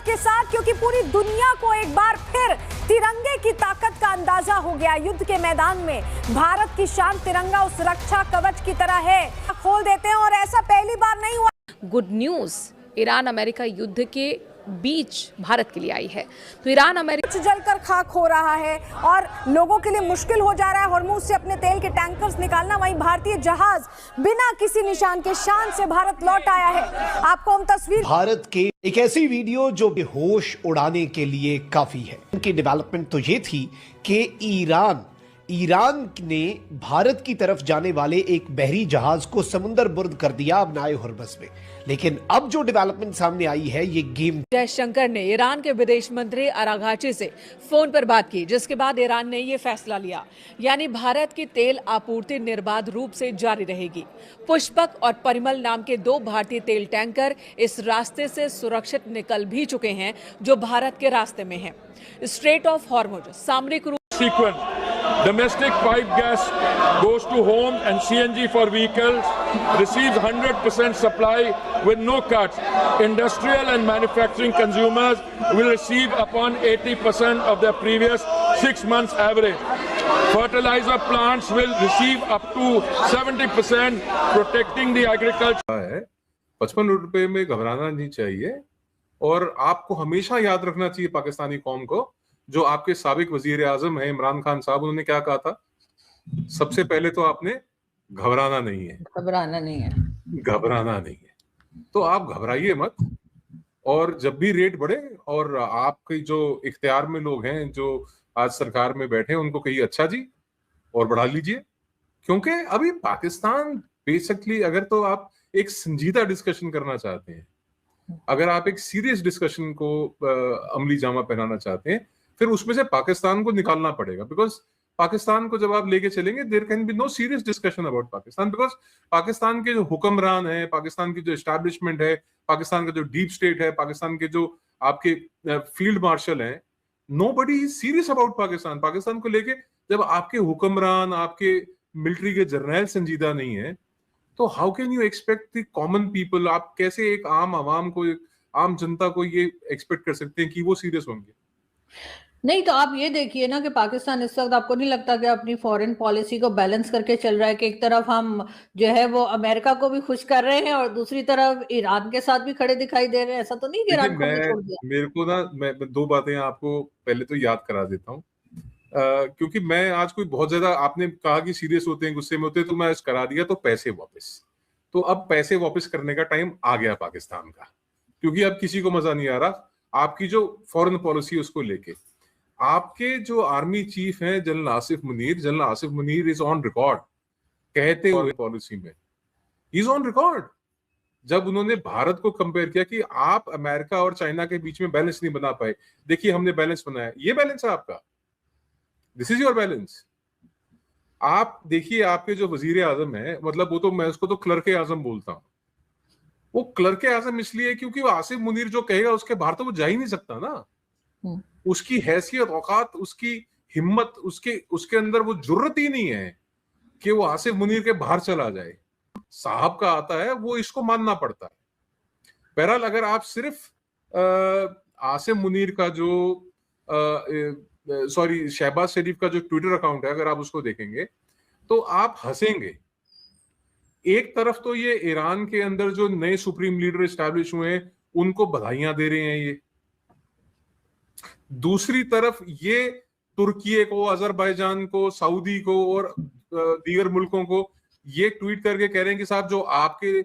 के साथ, क्योंकि पूरी दुनिया को एक बार फिर तिरंगे की ताकत का अंदाजा हो गया। युद्ध के मैदान में भारत की शान तिरंगा उस रक्षा कवच की तरह है। खोल देते हैं और ऐसा पहली बार नहीं हुआ। गुड न्यूज ईरान अमेरिका युद्ध के बीच भारत के लिए आई है। तो ईरान अमेरिका जलकर खाक हो रहा है और लोगों के लिए मुश्किल हो जा रहा है हॉर्मुज से अपने तेल के टैंकर्स निकालना। वहीं भारतीय जहाज बिना किसी निशान के शान से भारत लौट आया है। आपको हम तस्वीर भारत के एक ऐसी वीडियो जो बेहोश उड़ाने के लिए काफी है। उनकी डेवलपमेंट तो ये थी कि ईरान ने भारत की तरफ जाने वाले एक बहरी जहाज को समुद्र बुर्द कर दिया अपनाए हॉर्मुज में। लेकिन अब जो डेवलपमेंट सामने आई है ये गेम। जयशंकर ने ईरान के विदेश मंत्री अरागाची से फोन पर बात की, जिसके बाद ईरान ने ये फैसला लिया, यानी भारत की तेल आपूर्ति निर्बाध रूप से जारी रहेगी। पुष्पक और परिमल नाम के 2 भारतीय तेल टैंकर इस रास्ते से सुरक्षित निकल भी चुके हैं जो भारत के रास्ते में है। स्ट्रेट ऑफ हॉर्मुज सामरिक रूप Domestic pipe gas goes to homes and CNG for vehicles receives 100% supply with no cuts. Industrial and manufacturing consumers will receive upon 80% of their previous 6 months average. Fertilizer plants will receive up to 70%, protecting the agriculture. 55 रुपए में घबराना नहीं चाहिए और आपको हमेशा याद रखना चाहिए पाकिस्तानी कौम को, जो आपके साबिक वजीर आजम है इमरान खान साहब, उन्होंने क्या कहा था? सबसे पहले तो आपने घबराना नहीं है। तो आप घबराइए मत, और जब भी रेट बढ़े और आपके जो इख्तियार में लोग हैं जो आज सरकार में बैठे हैं उनको कहिए अच्छा जी और बढ़ा लीजिए, क्योंकि अभी पाकिस्तान बेसिकली, अगर तो आप एक संजीदा डिस्कशन करना चाहते हैं, अगर आप एक सीरियस डिस्कशन को अमली जामा पहनाना चाहते हैं, फिर उसमें से पाकिस्तान को निकालना पड़ेगा। बिकॉज पाकिस्तान को जब आप लेके चलेंगे, there can be no serious discussion about Pakistan, because Pakistan के जो हुक्मरान है, पाकिस्तान की जो एस्टैब्लिशमेंट है, पाकिस्तान का जो डीप स्टेट है, पाकिस्तान के जो आपके फील्ड मार्शल हैं, nobody is serious about Pakistan. Pakistan को लेके जब आपके हुक्मरान, आपके मिलिट्री के जर्नल संजीदा नहीं है, तो how can you expect the common people? आप कैसे एक आम आवाम को, आम जनता को ये एक्सपेक्ट कर सकते हैं कि वो सीरियस होंगे? नहीं, तो आप ये देखिए ना कि पाकिस्तान इस वक्त, आपको नहीं लगता कि अपनी फॉरेन पॉलिसी को बैलेंस करके चल रहा है कि एक तरफ हम जो है वो अमेरिका को भी खुश कर रहे हैं और दूसरी तरफ ईरान के साथ भी खड़े दिखाई दे रहे हैं? ऐसा तो नहीं कि ईरान को भी छोड़ दिया। मेरे को ना, मैं 2 बातें आपको पहले तो याद करा देता हूँ, क्योंकि मैं आज कोई बहुत ज्यादा, आपने कहा कि सीरियस होते हैं, गुस्से में होते हैं, तो मैं करा दिया तो पैसे वापस। तो अब पैसे वापस करने का टाइम आ गया पाकिस्तान का, क्योंकि अब किसी को मजा नहीं आ रहा आपकी जो फॉरेन पॉलिसी उसको लेके। आपके जो आर्मी चीफ हैं general Asif Munir is on record कहते हुए पॉलिसी में, इज ऑन रिकॉर्ड, जब उन्होंने भारत को कंपेयर किया कि आप अमेरिका और चाइना के बीच में बैलेंस नहीं बना पाए, देखिए हमने बैलेंस बनाया, ये बैलेंस है आपका, दिस इज योर बैलेंस। आप देखिए आपके जो वजीर आजम है, मतलब वो तो, मैं उसको तो क्लर्क आजम बोलता हूं, वो क्लर्क आजम इसलिए क्योंकि वो आसिफ मुनीर जो कहेगा उसके बाहर तो वो जा ही नहीं सकता ना। उसकी हैसियत, औकात, उसकी हिम्मत, उसके अंदर वो जुर्रत ही नहीं है कि वो आसिफ मुनीर के बाहर चला जाए। साहब का आता है, वो इसको मानना पड़ता है। बहरहाल अगर आप सिर्फ आसिफ मुनीर का जो शहबाज शरीफ का जो ट्विटर अकाउंट है, अगर आप उसको देखेंगे तो आप हंसेंगे। एक तरफ तो ये ईरान के अंदर जो नए सुप्रीम लीडर एस्टैब्लिश हुए हैं उनको बधाइयां दे रहे हैं ये, दूसरी तरफ ये तुर्की को, अजरबैजान को, सऊदी को और दीगर मुल्कों को ये ट्वीट करके कह रहे हैं कि साहब जो आपके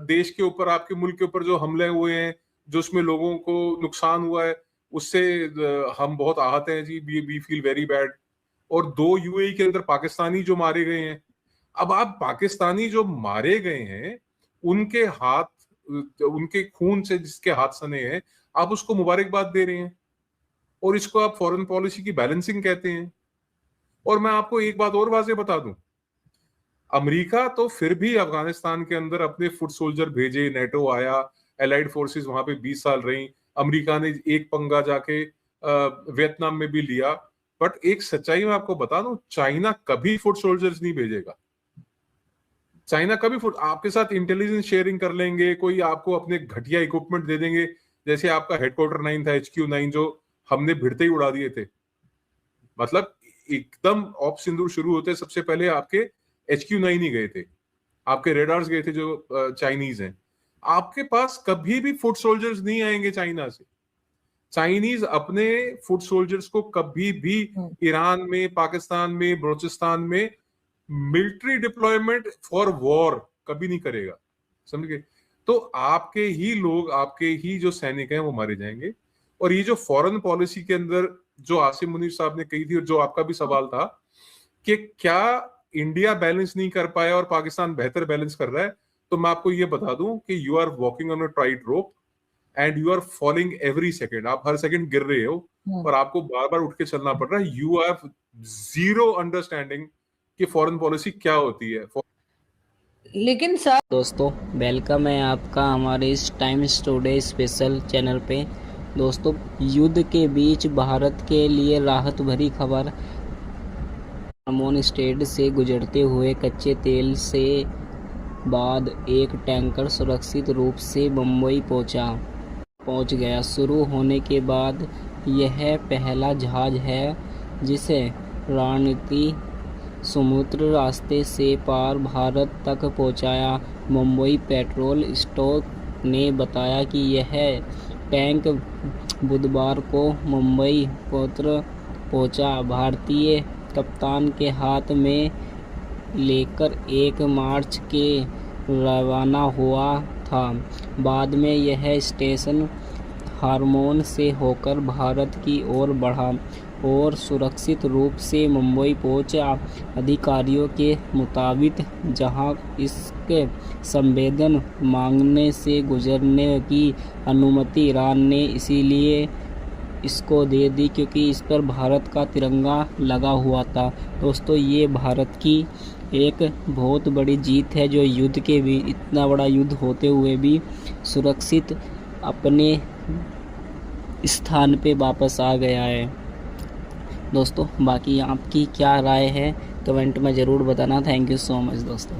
देश के ऊपर, आपके मुल्क के ऊपर जो हमले हुए हैं, जो उसमें लोगों को नुकसान हुआ है, उससे हम बहुत आहत हैं जी, वी फील वेरी बैड। और 2 यूएई के अंदर पाकिस्तानी जो मारे गए हैं, अब आप पाकिस्तानी जो मारे गए हैं उनके हाथ, उनके खून से जिसके हाथ सने हैं, आप उसको मुबारकबाद दे रहे हैं और इसको आप फॉरेन पॉलिसी की बैलेंसिंग कहते हैं। और मैं आपको एक बात और वाज़ेह बता दूं, अमेरिका तो फिर भी अफगानिस्तान के अंदर अपने फुट सोल्जर भेजे, नेटो आया, एलाइड फोर्सेस वहां पे 20 साल रही, अमेरिका ने एक पंगा जाके वियतनाम में भी लिया। बट एक सच्चाई मैं आपको बता दूं, चाइना कभी फुट सोल्जर्स नहीं भेजेगा। चाइना कभी आपके साथ इंटेलिजेंस शेयरिंग कर लेंगे, कोई आपको अपने घटिया इक्विपमेंट दे देंगे, जैसे आपका हेडक्वार्टर 9 था, HQ9, जो हमने भिड़ते ही उड़ा दिए थे। मतलब एकदम ऑप सिंदूर शुरू होते सबसे पहले आपके HQ9 ही गए थे, आपके रेडार्स गए थे जो चाइनीज हैं। आपके पास कभी भी फुट सोल्जर्स नहीं आएंगे चाइना से। चाइनीज अपने फुट सोल्जर्स को कभी भी ईरान में, पाकिस्तान में, बलूचिस्तान में मिलिट्री डिप्लॉयमेंट फॉर वॉर कभी नहीं करेगा, समझ गए? तो आपके ही लोग, आपके ही जो सैनिक हैं वो मारे जाएंगे। और ये जो फॉरेन पॉलिसी के अंदर जो आसिम मुनीर साहब ने कही थी, और जो आपका भी सवाल था कि क्या इंडिया बैलेंस नहीं कर पाया और पाकिस्तान बेहतर बैलेंस कर रहा है, तो मैं आपको ये बता दूं कि you are walking on a tight rope and you are falling every second. आप हर सेकेंड गिर रहे हो और आपको बार बार उठ के चलना पड़ रहा है। यू हैव जीरो अंडरस्टैंडिंग कि फॉरेन पॉलिसी क्या होती है। लेकिन सर दोस्तों, वेलकम है आपका हमारे इस टाइम्स टुडे स्पेशल चैनल पे। दोस्तों, युद्ध के बीच भारत के लिए राहत भरी खबर। हार्मोन स्टेट से गुजरते हुए कच्चे तेल से बाद एक टैंकर सुरक्षित रूप से मुंबई पहुंच गया। शुरू होने के बाद यह पहला जहाज है जिसे रणनीति समुद्र रास्ते से पार भारत तक पहुंचाया। मुंबई पेट्रोल स्टॉक ने बताया कि यह टैंक बुधवार को मुंबई पहुंचा। भारतीय कप्तान के हाथ में लेकर 1 मार्च के रवाना हुआ था। बाद में यह स्टेशन हार्मोन से होकर भारत की ओर बढ़ा और सुरक्षित रूप से मुंबई पहुंचा। अधिकारियों के मुताबिक जहां इसके संवेदन मांगने से गुजरने की अनुमति ईरान ने इसीलिए इसको दे दी क्योंकि इस पर भारत का तिरंगा लगा हुआ था। दोस्तों, ये भारत की एक बहुत बड़ी जीत है जो युद्ध के भी, इतना बड़ा युद्ध होते हुए भी सुरक्षित अपने स्थान पे वापस आ गया है। दोस्तों, बाकी आपकी क्या राय है कमेंट में ज़रूर बताना। थैंक यू सो मच दोस्तों।